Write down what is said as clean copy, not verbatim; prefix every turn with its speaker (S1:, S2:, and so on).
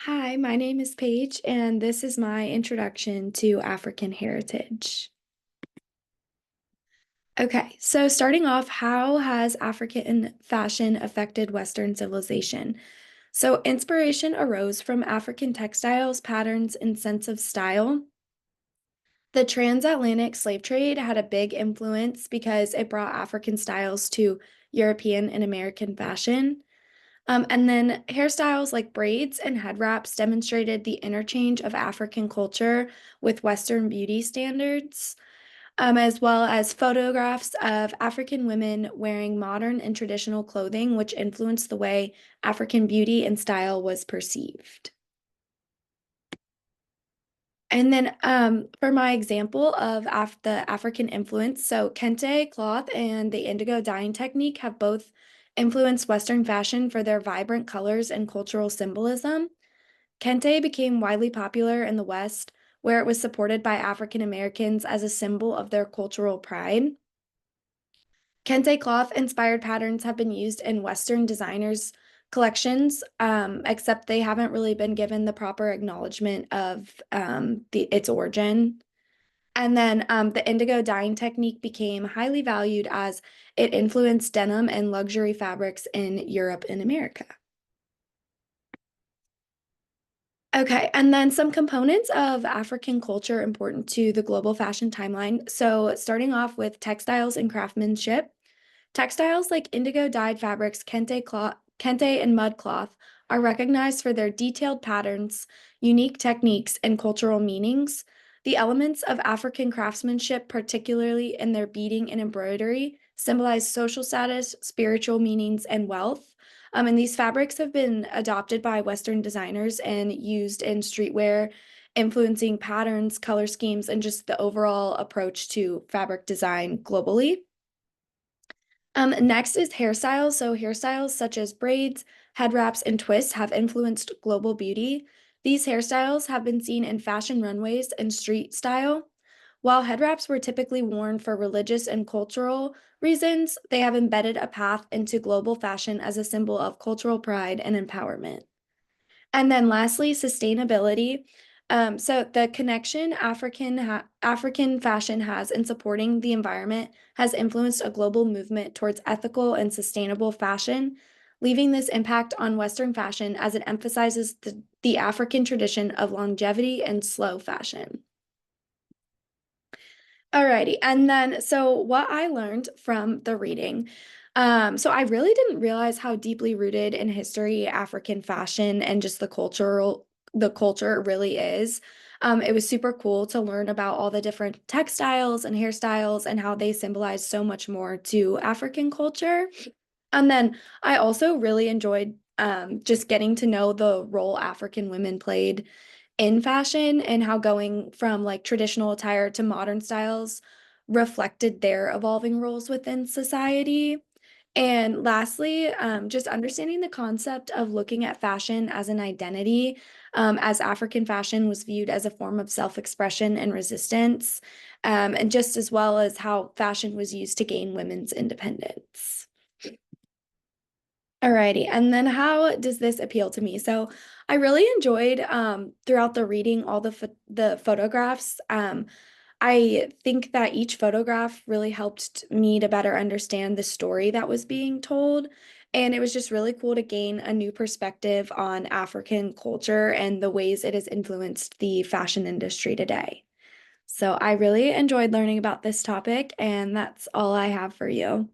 S1: Hi, my name is Paige, and this is my introduction to African heritage. Okay, so starting off, how has African fashion affected Western civilization? So, inspiration arose from African textiles, patterns, and sense of style. The transatlantic slave trade had a big influence because it brought African styles to European and American fashion. And then hairstyles like braids and head wraps demonstrated the interchange of African culture with Western beauty standards, as well as photographs of African women wearing modern and traditional clothing, which influenced the way African beauty and style was perceived. And then for my example of the African influence, so kente cloth and the indigo dyeing technique have both influenced Western fashion for their vibrant colors and cultural symbolism. Kente became widely popular in the West, where it was supported by African Americans as a symbol of their cultural pride. Kente cloth inspired patterns have been used in Western designers' collections, except they haven't really been given the proper acknowledgement of its origin. And then the indigo dyeing technique became highly valued as it influenced denim and luxury fabrics in Europe and America. Okay, and then some components of African culture important to the global fashion timeline. So, starting off with textiles and craftsmanship. Textiles like indigo dyed fabrics, kente and mud cloth are recognized for their detailed patterns, unique techniques, and cultural meanings. The elements of African craftsmanship, particularly in their beading and embroidery, symbolize social status, spiritual meanings, and wealth. And these fabrics have been adopted by Western designers and used in streetwear, influencing patterns, color schemes, and just the overall approach to fabric design globally. Next is hairstyles. So hairstyles such as braids, head wraps, and twists have influenced global beauty. These hairstyles have been seen in fashion runways and street style. While head wraps were typically worn for religious and cultural reasons, they have embedded a path into global fashion as a symbol of cultural pride and empowerment. And then lastly, sustainability. So the connection African fashion has in supporting the environment has influenced a global movement towards ethical and sustainable fashion, leaving this impact on Western fashion as it emphasizes the African tradition of longevity and slow fashion. Alrighty, and then so what I learned from the reading. So I really didn't realize how deeply rooted in history African fashion and just the culture really is. It was super cool to learn about all the different textiles and hairstyles and how they symbolize so much more to African culture. And then I also really enjoyed just getting to know the role African women played in fashion and how going from like traditional attire to modern styles reflected their evolving roles within society. And lastly, just understanding the concept of looking at fashion as an identity, as African fashion was viewed as a form of self-expression and resistance, and just as well as how fashion was used to gain women's independence. Alrighty, and then how does this appeal to me? So I really enjoyed throughout the reading all the photographs. I think that each photograph really helped me to better understand the story that was being told, and it was just really cool to gain a new perspective on African culture and the ways it has influenced the fashion industry today. So I really enjoyed learning about this topic, and that's all I have for you.